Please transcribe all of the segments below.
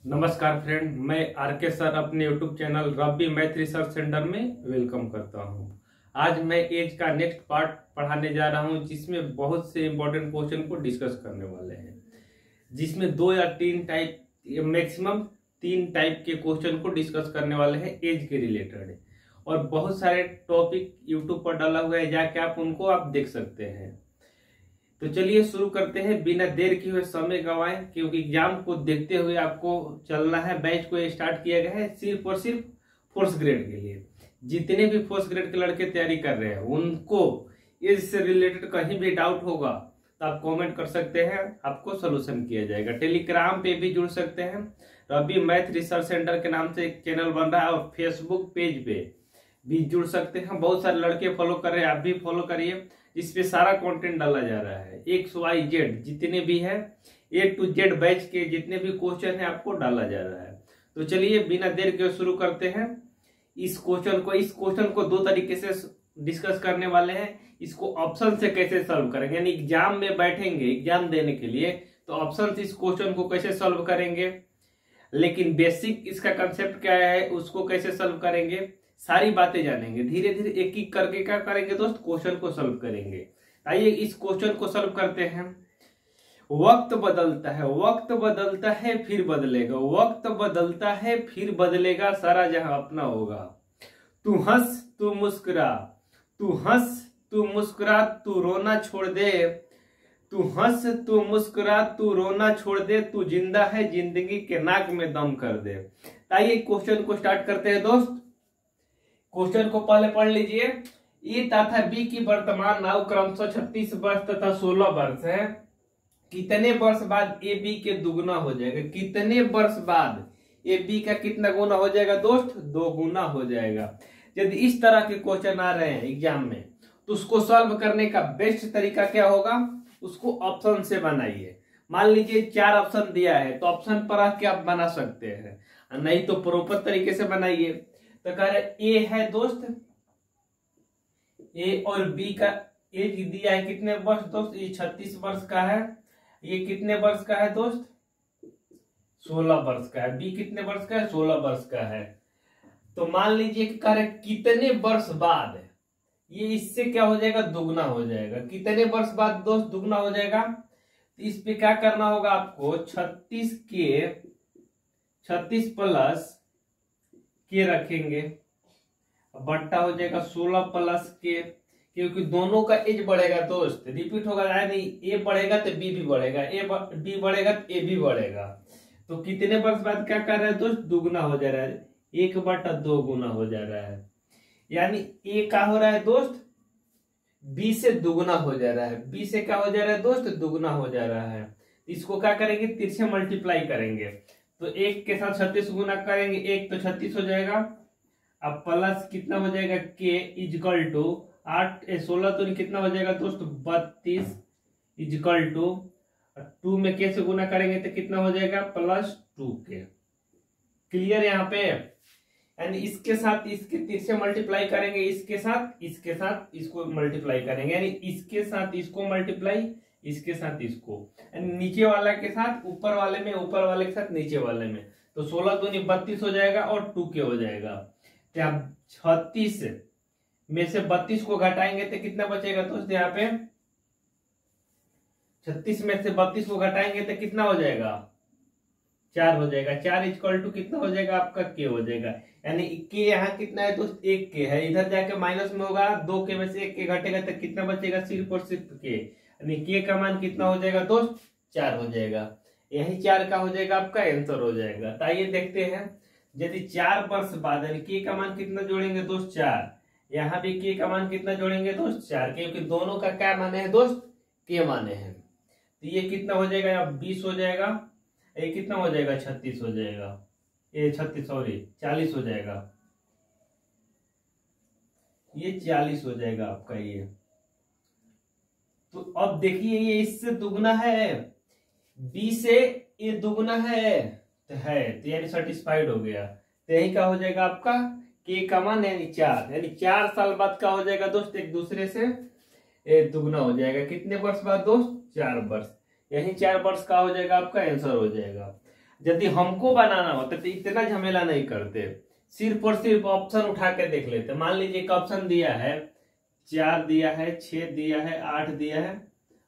नमस्कार फ्रेंड, मैं R K. Sir अपने यूट्यूब चैनल रब्बी मैथ रिसर्च सेंटर में वेलकम करता हूं। आज मैं एज का नेक्स्ट पार्ट पढ़ाने जा रहा हूं, जिसमें बहुत से इंपॉर्टेंट क्वेश्चन को डिस्कस करने वाले हैं, जिसमें 2 या 3 टाइप, मैक्सिमम 3 टाइप के क्वेश्चन को डिस्कस करने वाले हैं एज के रिलेटेड। और बहुत सारे टॉपिक यूट्यूब पर डाला हुआ है, जाके आप उनको देख सकते हैं। तो चलिए शुरू करते हैं बिना देर किए हुए समय गवाएं, क्योंकि एग्जाम को देखते हुए आपको चलना है। बैच को स्टार्ट किया गया है सिर्फ और सिर्फ फोर्थ ग्रेड के लिए। जितने भी फोर्थ ग्रेड के लड़के तैयारी कर रहे हैं, उनको इससे रिलेटेड कहीं भी डाउट होगा तो आप कमेंट कर सकते हैं, आपको सोल्यूशन किया जाएगा। टेलीग्राम पे भी जुड़ सकते हैं, रब्बी मैथ रिसर्च सेंटर के नाम से एक चैनल बन रहा है, और फेसबुक पेज पे भी जुड़ सकते हैं। बहुत सारे लड़के फॉलो कर रहे हैं, आप भी फॉलो करिए। इस पे सारा कंटेंट डाला जा रहा है, XYZ जितने भी है, A to Z बैच के जितने भी क्वेश्चन है आपको डाला जा रहा है। तो चलिए बिना देर के शुरू करते हैं। इस क्वेश्चन को 2 तरीके से डिस्कस करने वाले हैं। इसको ऑप्शन से कैसे सॉल्व करेंगे, यानी एग्जाम में बैठेंगे एग्जाम देने के लिए, तो ऑप्शन से इस क्वेश्चन को कैसे सॉल्व करेंगे, लेकिन बेसिक इसका कंसेप्ट क्या है, उसको कैसे सॉल्व करेंगे, सारी बातें जानेंगे। धीरे धीरे एक एक करके क्या करेंगे दोस्त, क्वेश्चन को सॉल्व करेंगे। आइए इस क्वेश्चन को सॉल्व करते हैं। वक्त बदलता है फिर बदलेगा, वक्त बदलता है फिर बदलेगा, सारा जहां अपना होगा। तू हंस तू मुस्कुरा, तू हंस तू मुस्कुरा, तू रोना छोड़ दे, तू हंस तू मुस्कुरा, तू रोना छोड़ दे, तू जिंदा है जिंदगी के नाक में दम कर दे। आइए क्वेश्चन को स्टार्ट करते हैं दोस्त। क्वेश्चन को पहले पढ़ लीजिए। ए तथा बी की वर्तमान आयु क्रमशः 36 वर्ष तथा 16 वर्ष है। कितने वर्ष बाद ए बी के दुगुना हो जाएगा? कितने वर्ष बाद ए बी का कितना गुना हो जाएगा दोस्त? 2 गुना हो जाएगा। यदि इस तरह के क्वेश्चन आ रहे हैं एग्जाम में, तो उसको सॉल्व करने का बेस्ट तरीका क्या होगा, उसको ऑप्शन से बनाइए। मान लीजिए 4 ऑप्शन दिया है, तो ऑप्शन पर आके आप बना सकते हैं, नहीं तो प्रॉपर तरीके से बनाइए। तो कह रहे ए है दोस्त, ए और बी का एज दिया है कितने वर्ष दोस्त? ये 36 वर्ष का है। ये कितने वर्ष का है दोस्त? 16 वर्ष का है। बी कितने वर्ष का है? 16 वर्ष का है। तो मान लीजिए कि कह रहे कितने वर्ष बाद, ये इससे क्या हो जाएगा? दुगना हो जाएगा। कितने वर्ष बाद दोस्त दुगना हो जाएगा? तो इस पे क्या करना होगा आपको, 36 प्लस के रखेंगे, बट्टा हो जाएगा 16 प्लस के, क्योंकि दोनों का एज बढ़ेगा दोस्त, रिपीट होगा, यानी ए बढ़ेगा तो बी भी बढ़ेगा, बी बढ़ेगा तो ए भी बढ़ेगा। तो कितने वर्ष बाद क्या कर रहा है दोस्त? दुगना हो जा रहा है, 1/2 गुना हो जा रहा है। यानी ए क्या हो रहा है दोस्त? बी से दुगना हो जा रहा है। बी से क्या हो जा रहा है दोस्त? दुगना हो जा रहा है। इसको क्या करेंगे? 3 से मल्टीप्लाई करेंगे, तो 1 के साथ 36 गुना करेंगे, 1 तो 36 हो जाएगा। अब प्लस कितना हो जाएगा? के इजकल टू 16 तो कितना हो जाएगा दोस्त? 32 इजकल टू 2 में के से गुना करेंगे तो कितना हो जाएगा? +2 के। क्लियर यहाँ पे? यानी इसके साथ इसके 3 से मल्टीप्लाई करेंगे, इसके साथ इसको मल्टीप्लाई करेंगे, यानी इसके साथ इसको मल्टीप्लाई, इसके साथ इसको, नीचे वाला के साथ ऊपर वाले में, ऊपर वाले के साथ नीचे वाले में। तो 16 दूनी 32 हो जाएगा और 2 के हो जाएगा। तो आप 36 में से 32 को घटाएंगे तो कितना बचेगा दोस्त? यहाँ पे 36 में से 32 को घटाएंगे तो कितना हो जाएगा? 4 हो जाएगा। 4 इक्वल टू कितना हो जाएगा आपका? के हो जाएगा। यानी के यहाँ कितना है दोस्त? 1 के है, इधर जाके माइनस में होगा, 2 के में से 1 के घटेगा तो कितना बचेगा? सिर्फ और सिर्फ के। यानी के का मान कितना हो जाएगा दोस्त? 4 हो जाएगा। यही 4 का हो जाएगा आपका आंसर हो जाएगा। तो आइए देखते हैं, यदि 4 वर्ष बाद, यानी के का मान कितना जोड़ेंगे दोस्त? 4। यहाँ भी के का मान कितना जोड़ेंगे दोस्त? 4, क्योंकि दोनों का क्या माने हैं दोस्त? के माने हैं। तो ये कितना हो जाएगा? 20 हो जाएगा। ये कितना हो जाएगा? 36 हो जाएगा। ये 40 हो जाएगा। ये 40 हो जाएगा आपका ये। तो अब देखिए, ये इससे दुगना है, बी से ये दुगना है, तो यानी सेटिस्फाइड हो गया। तो यही क्या हो जाएगा आपका? के का मान यानी 4, यानी 4 साल बाद क्या हो जाएगा दोस्त? एक दूसरे से दुगना हो जाएगा। कितने वर्ष बाद दोस्त? 4 वर्ष। यही 4 वर्ष का हो जाएगा आपका आंसर हो जाएगा। यदि हमको बनाना होता तो इतना झमेला नहीं करते, सिर्फ और सिर्फ ऑप्शन उठा के देख लेते। मान लीजिए एक ऑप्शन दिया है 4 दिया है, 6 दिया है, 8 दिया है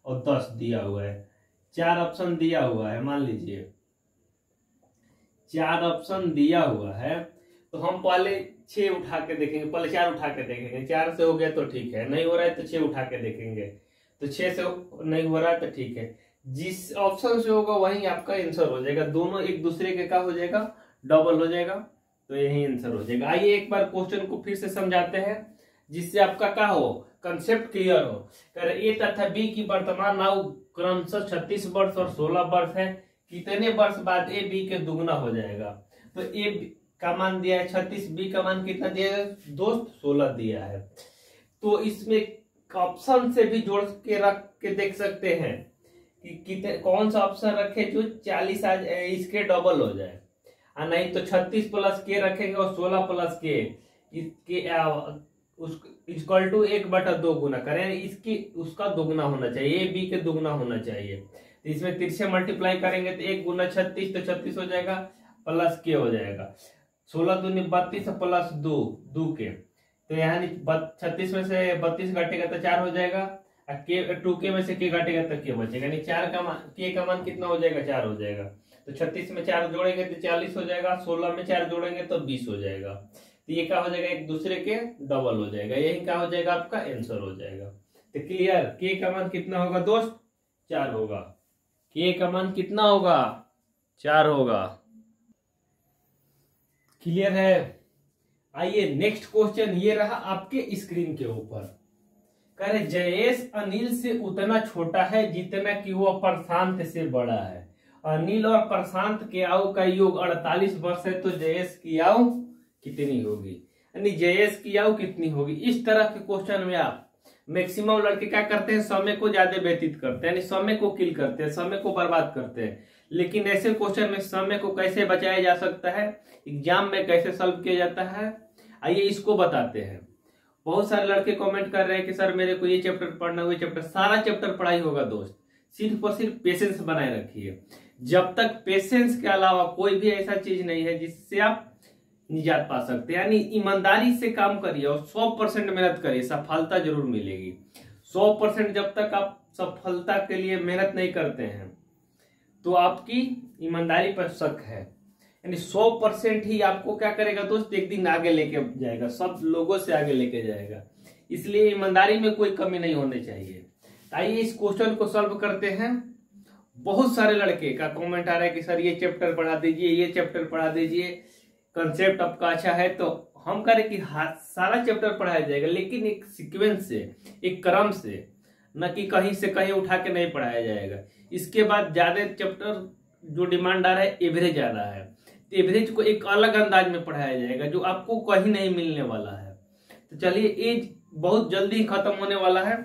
और 10 दिया हुआ है। 4 ऑप्शन दिया हुआ है, मान लीजिए 4 ऑप्शन दिया हुआ है, तो हम पहले 6 उठा के देखेंगे, पहले 4 उठा के देखेंगे। 4 से हो गया तो ठीक है, नहीं हो रहा है तो 6 उठा के देखेंगे, तो 6 से नहीं हो रहा है तो ठीक है। जिस ऑप्शन से होगा वही आपका आंसर हो जाएगा, दोनों एक दूसरे के क्या हो जाएगा, डबल हो जाएगा, तो यही आंसर हो जाएगा। आइए एक बार क्वेश्चन को फिर से समझाते हैं, जिससे आपका क्या हो, कंसेप्ट क्लियर हो। ए तथा बी की वर्तमान आयु क्रमशः 36 वर्ष और 16 वर्ष है, कितने वर्ष बाद ए बी के दुगना हो जाएगा। तो ए का मान दिया है 36, बी का मान कितना दिया है दोस्त, 16 दिया है। तो इसमें ऑप्शन से भी जोड़ के रख के देख सकते हैं कि कितने, कौन सा ऑप्शन रखे जो 40 इसके डबल हो जाए, और नहीं तो 36 प्लस के रखेंगे और 16 प्लस के इसके इक्वल टू 1/2 गुना करें, इसकी उसका दुगना होना चाहिए, ए बी के दुगना होना चाहिए। तो इसमें 3 से मल्टीप्लाई करेंगे तो 1 गुना 36, तो 36 हो जाएगा, प्लस के हो जाएगा 16 दूनी 32 प्लस 2 के, तो यहाँ 36 में से 32 घटेगा तो 4 हो जाएगा, के 2 के में से के घटेगा तो के बचेगा, यानी 4 का मान, के का मान कितना हो जाएगा, 4 हो जाएगा। तो 36 में 4 जोड़ेंगे तो 40 हो जाएगा, 16 में 4 जोड़ेंगे तो 20 हो जाएगा। तो ये क्या हो जाएगा, एक दूसरे के डबल हो जाएगा, यही क्या हो जाएगा, आपका आंसर हो जाएगा। तो क्लियर, के का मान कितना होगा दोस्त, 4 होगा। के का मान कितना होगा, 4 होगा। क्लियर है। आइए नेक्स्ट क्वेश्चन ये रहा आपके स्क्रीन के ऊपर, कह रहे जयेश अनिल से उतना छोटा है जितना कि वो प्रशांत से बड़ा है। अनिल और प्रशांत के आयु का योग 48 वर्ष है, तो जयेश की आयु कितनी होगी, यानी जयेश की आयु कितनी होगी। इस तरह के क्वेश्चन में आप मैक्सिमम लड़के क्या करते हैं, समय को ज्यादा व्यतीत करते हैं, यानी समय को किल करते हैं, समय को बर्बाद करते हैं। लेकिन ऐसे क्वेश्चन में समय को कैसे बचाया जा सकता है, एग्जाम में कैसे सॉल्व किया जाता है, आइए इसको बताते हैं। बहुत सारे लड़के कमेंट कर रहे हैं कि सर मेरे को ये चैप्टर पढ़ना, हुआ चैप्टर, सारा चैप्टर पढ़ाई होगा दोस्त, सिर्फ और सिर्फ पेशेंस बनाए रखिए। जब तक पेशेंस के अलावा कोई भी ऐसा चीज नहीं है जिससे आप निजात पा सकते हैं, यानी ईमानदारी से काम करिए और 100% मेहनत करिए, सफलता जरूर मिलेगी। 100% जब तक आप सफलता के लिए मेहनत नहीं करते हैं तो आपकी ईमानदारी पर शक है, यानी 100% ही आपको क्या करेगा दोस्त, एक दिन आगे लेके जाएगा, सब लोगों से आगे लेके जाएगा। इसलिए ईमानदारी में कोई कमी नहीं होनी चाहिए। आइए इस क्वेश्चन को सॉल्व करते हैं। बहुत सारे लड़के का कमेंट आ रहा है कि सर ये चैप्टर पढ़ा दीजिए, ये चैप्टर पढ़ा दीजिए, कंसेप्ट आपका अच्छा है। तो हम करें कि सारा चैप्टर पढ़ाया जाएगा, लेकिन एक सीक्वेंस से, एक क्रम से, न कि कहीं से कहीं उठा के नहीं पढ़ाया जाएगा। इसके बाद ज्यादा चैप्टर जो डिमांड आ रहा है, एवरेज आ रहा है, एवरेज को एक अलग अंदाज में पढ़ाया जाएगा जो आपको कहीं नहीं मिलने वाला है। तो चलिए, एज बहुत जल्दी खत्म होने वाला है,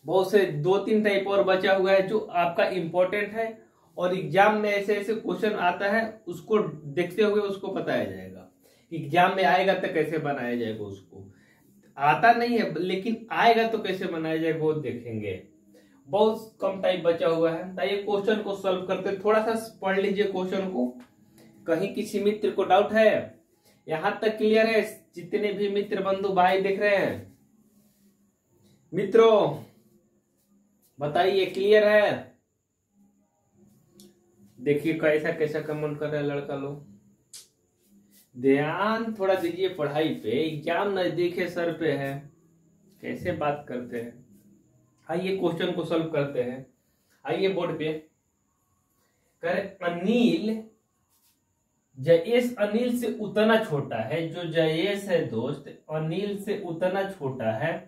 बहुत से 2-3 टाइप और बचा हुआ है जो आपका इंपॉर्टेंट है, और एग्जाम में ऐसे ऐसे क्वेश्चन आता है, उसको देखते हुए उसको बताया जाएगा। एग्जाम में आएगा तो कैसे बनाया जाएगा, उसको आता नहीं है लेकिन आएगा तो कैसे बनाया जाएगा वो देखेंगे। बहुत कम टाइम बचा हुआ है, तो ये क्वेश्चन को सॉल्व करते, थोड़ा सा पढ़ लीजिए क्वेश्चन को। कहीं किसी मित्र को डाउट है, यहां तक क्लियर है? जितने भी मित्र बंधु भाई देख रहे हैं, मित्रों बताइए क्लियर है? देखिए कैसा कैसा कमेंट कर रहा है लड़का लोग। ध्यान थोड़ा दीजिए पढ़ाई पे, एग्जाम नजदीक है, सर पे है, कैसे बात करते हैं। आइए क्वेश्चन को सॉल्व करते हैं। आइए बोर्ड पे, करे अनिल, जयेश अनिल से उतना छोटा है, जो जयेश है दोस्त अनिल से उतना छोटा है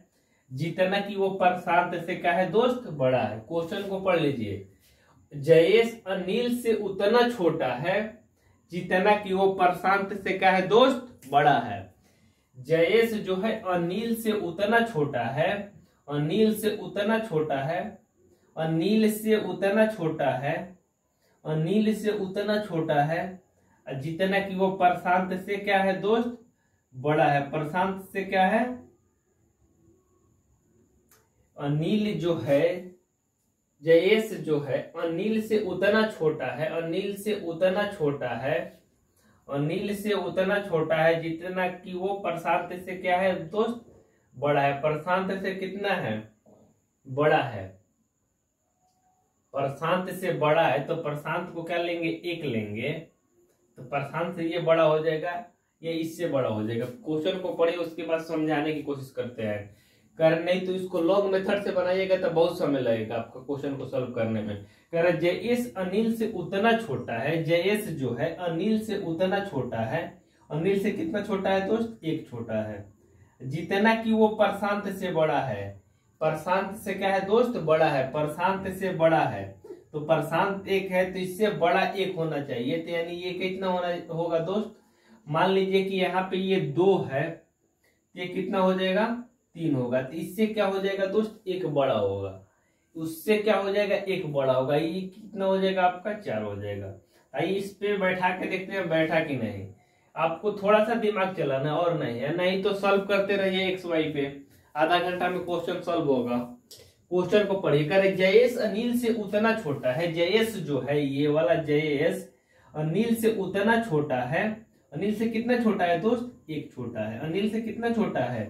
जितना कि वो प्रशांत से क्या है दोस्त, बड़ा है। क्वेश्चन को पढ़ लीजिए, जयेश अनिल से उतना छोटा है जितना कि वो प्रशांत से क्या है दोस्त, बड़ा है। जयेश जो है अनिल से उतना छोटा है, अनिल से उतना छोटा है, अनिल से उतना छोटा है, अनिल से उतना छोटा है जितना कि वो प्रशांत से क्या है दोस्त, बड़ा है। प्रशांत से क्या है, अनिल जो है जयेश जो है अनिल से उतना छोटा है, अनिल से उतना छोटा है, अनिल से उतना छोटा है जितना कि वो प्रशांत से क्या है दोस्त, बड़ा है। प्रशांत से कितना है, बड़ा है। प्रशांत से बड़ा है तो प्रशांत को क्या लेंगे, 1 लेंगे, तो प्रशांत से ये बड़ा हो जाएगा, ये इससे बड़ा हो जाएगा। क्वेश्चन को पढ़िए, उसके बाद समझाने की कोशिश करते हैं। कर नहीं तो इसको लॉग मेथड से बनाइएगा तो बहुत समय लगेगा आपका क्वेश्चन को सॉल्व करने में। कह रहा जयेश अनिल से उतना छोटा है, जयेश जो है अनिल से उतना छोटा है, अनिल से कितना छोटा है दोस्त, 1 छोटा है, जितना कि वो प्रशांत से बड़ा है। प्रशांत से क्या है दोस्त, बड़ा है, प्रशांत से बड़ा है, तो प्रशांत 1 है तो इससे बड़ा 1 होना चाहिए। तो यानी ये कितना होना होगा दोस्त, मान लीजिए कि यहाँ पे ये 2 है, ये कितना हो जाएगा, 3 होगा, तो इससे क्या हो जाएगा दोस्त, 1 बड़ा होगा, उससे क्या हो जाएगा, 1 बड़ा होगा, ये कितना हो जाएगा आपका, 4 हो जाएगा। आइए इस पे बैठा के देखते हैं बैठा कि नहीं। आपको थोड़ा सा दिमाग चलाना है और नहीं है, नहीं तो सॉल्व करते रहिए एक्स वाई पे, आधा घंटा में क्वेश्चन सॉल्व होगा। क्वेश्चन को पढ़िए। करें जयेश अनिल से उतना छोटा है, जयेश जो है ये वाला जयेश अनिल से उतना छोटा है, अनिल से कितना छोटा है दोस्त, 1 छोटा है। अनिल से कितना छोटा है,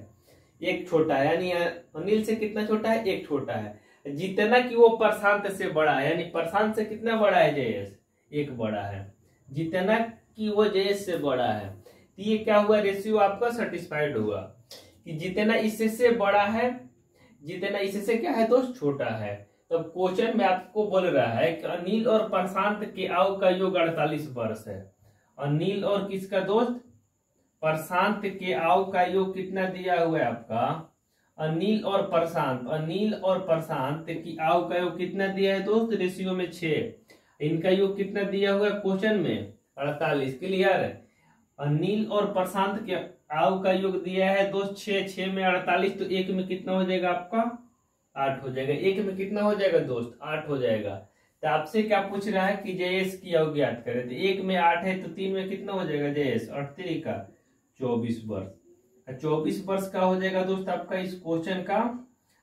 1 छोटा है, यानी अनिल से कितना छोटा है, 1 छोटा है, जितना कि वो प्रशांत से बड़ा है, यानी प्रशांत से कितना बड़ा है जयेश, 1 बड़ा है, जितना कि वो जयेश से बड़ा है। तो ये क्या हुआ, रेशियो आपका सेटिस्फाइड हुआ कि जितना इससे बड़ा है, जितना इससे क्या है दोस्त, छोटा है। तो क्वेश्चन में आपको बोल रहा है कि अनिल और प्रशांत के आयु का योग 48 वर्ष है। अनिल और किसका दोस्त, प्रशांत के आयु का योग कितना दिया हुआ है आपका, अनिल और प्रशांत, अनिल और प्रशांत की आयु का योग कितना दिया है दोस्त, रेशियो में 6, इनका योग कितना दिया हुआ है क्वेश्चन में, 48। क्लियर है। अनिल और प्रशांत के आयु का योग दिया है दोस्त 6, 6 में 48, तो 1 में कितना हो जाएगा आपका, 8 हो जाएगा। 1 में कितना हो जाएगा दोस्त, 8 हो जाएगा। तो आपसे क्या पूछ रहा है कि जयेश की आयु ज्ञात करें, तो 1 में 8 है तो 3 में कितना हो जाएगा जयेश, 8 3 का 24 वर्ष। 24 वर्ष का हो जाएगा दोस्त आपका इस क्वेश्चन का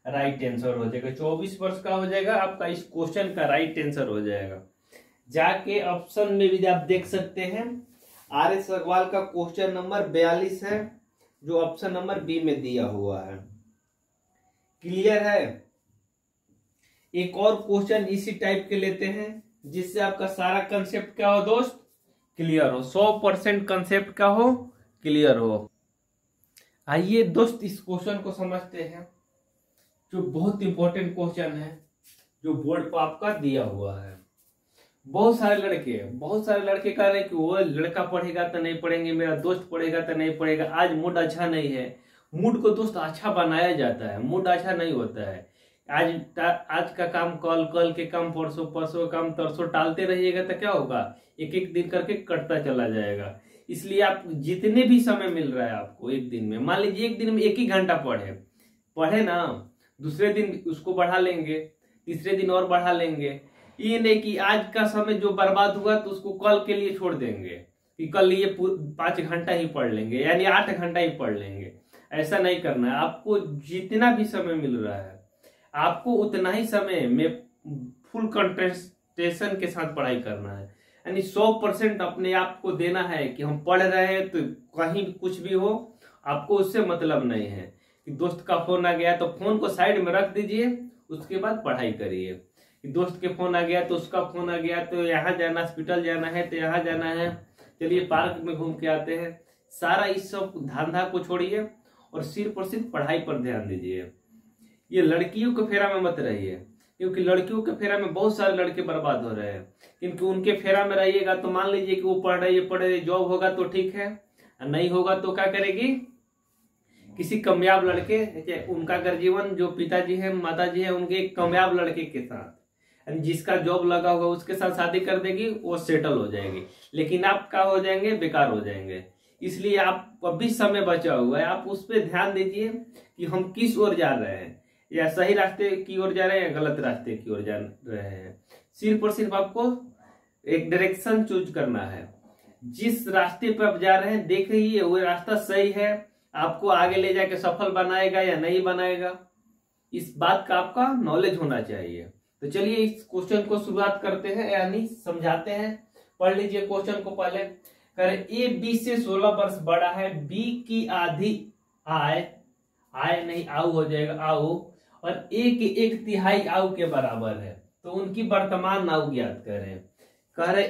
राइट आंसर हो जाएगा। 24 वर्ष का हो जाएगा आपका इस क्वेश्चन का राइट आंसर हो जाएगा। जाके ऑप्शन में भी आप देख सकते हैं, आर एस अग्रवाल का क्वेश्चन नंबर 42 है, जो ऑप्शन नंबर बी में दिया हुआ है। क्लियर है। एक और क्वेश्चन इसी टाइप के लेते हैं, जिससे आपका सारा कंसेप्ट क्या हो दोस्त, क्लियर हो, 100% कंसेप्ट क्या हो, क्लियर हो। आइए दोस्त इस क्वेश्चन को समझते हैं, जो बहुत इंपॉर्टेंट क्वेश्चन है, जो बोर्ड पर आपका दिया हुआ है। बहुत सारे लड़के कह रहे हैं कि वो लड़का पढ़ेगा तो नहीं पढ़ेंगे, मेरा दोस्त पढ़ेगा तो नहीं पढ़ेगा, आज मूड अच्छा नहीं है। मूड को दोस्त अच्छा बनाया जाता है, मूड अच्छा नहीं होता है। आज का काम कल, कल के काम परसों, परसों का काम तरसों टालते रहिएगा तो क्या होगा, एक एक दिन करके कटता चला जाएगा। इसलिए आप जितने भी समय मिल रहा है आपको एक दिन में, मान लीजिए एक दिन में 1 ही घंटा पढ़े ना, दूसरे दिन उसको बढ़ा लेंगे, तीसरे दिन और बढ़ा लेंगे। ये नहीं कि आज का समय जो बर्बाद हुआ तो उसको कल के लिए छोड़ देंगे कि कल ये 5 घंटा ही पढ़ लेंगे, यानी 8 घंटा ही पढ़ लेंगे। ऐसा नहीं करना है। आपको जितना भी समय मिल रहा है आपको उतना ही समय में फुल कंसंट्रेशन के साथ पढ़ाई करना है, यानी 100% अपने आप को देना है कि हम पढ़ रहे हैं, तो कहीं कुछ भी हो आपको उससे मतलब नहीं है कि दोस्त का फोन आ गया तो फोन को साइड में रख दीजिए, उसके बाद पढ़ाई करिए। कि दोस्त के फोन आ गया तो उसका फोन आ गया तो यहाँ जाना, हॉस्पिटल जाना है तो यहाँ जाना है, चलिए पार्क में घूम के आते हैं। सारा इस सब धंधा को छोड़िए और सिर्फ और सिर्फ पढ़ाई पर ध्यान दीजिए। ये लड़कियों के फेरा में मत रहिए, क्योंकि लड़कियों के फेरा में बहुत सारे लड़के बर्बाद हो रहे हैं। क्योंकि उनके फेरा में रहिएगा तो मान लीजिए कि वो पढ़ रही है, जॉब होगा तो ठीक है, नहीं होगा तो क्या करेगी, किसी कामयाब लड़के, उनका घर जीवन जो पिताजी है माताजी है उनके एक कामयाब लड़के के साथ, जिसका जॉब लगा होगा उसके साथ शादी कर देगी, वो सेटल हो जाएगी। लेकिन आप क्या हो जाएंगे, बेकार हो जाएंगे। इसलिए आप अभी समय बचा हुआ है, आप उस पर ध्यान दीजिए कि हम किस ओर जा रहे हैं, या सही रास्ते की ओर जा रहे हैं या गलत रास्ते की ओर जा रहे हैं। सिर्फ और सिर्फ आपको एक डायरेक्शन चूज करना है। जिस रास्ते पर आप जा रहे हैं देखिए वो रास्ता सही है, आपको आगे ले जाके सफल बनाएगा या नहीं बनाएगा, इस बात का आपका नॉलेज होना चाहिए। तो चलिए इस क्वेश्चन को शुरुआत करते हैं, यानी समझाते हैं। पढ़ लीजिए क्वेश्चन को पहले। करे ए बी से 16 वर्ष बड़ा है, बी की आधी आय नहीं आऊ हो जाएगा आऊ, और ए के 1/3 आऊ के बराबर है, तो उनकी वर्तमान आऊ ज्ञात करें। कह रहे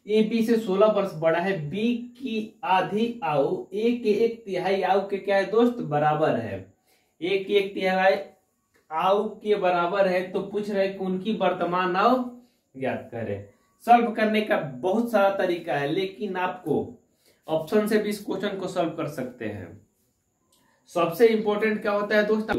ए बी से 16 वर्ष बड़ा है, बी की आधी आऊ ए के 1/3 आऊ के क्या है दोस्त, बराबर है। ए के 1/3 आऊ के बराबर है, तो पूछ रहे कि उनकी वर्तमान आऊ ज्ञात करें। सॉल्व करने का बहुत सारा तरीका है, लेकिन आपको ऑप्शन से भी इस क्वेश्चन को सॉल्व कर सकते हैं। सबसे इंपॉर्टेंट क्या होता है दोस्त,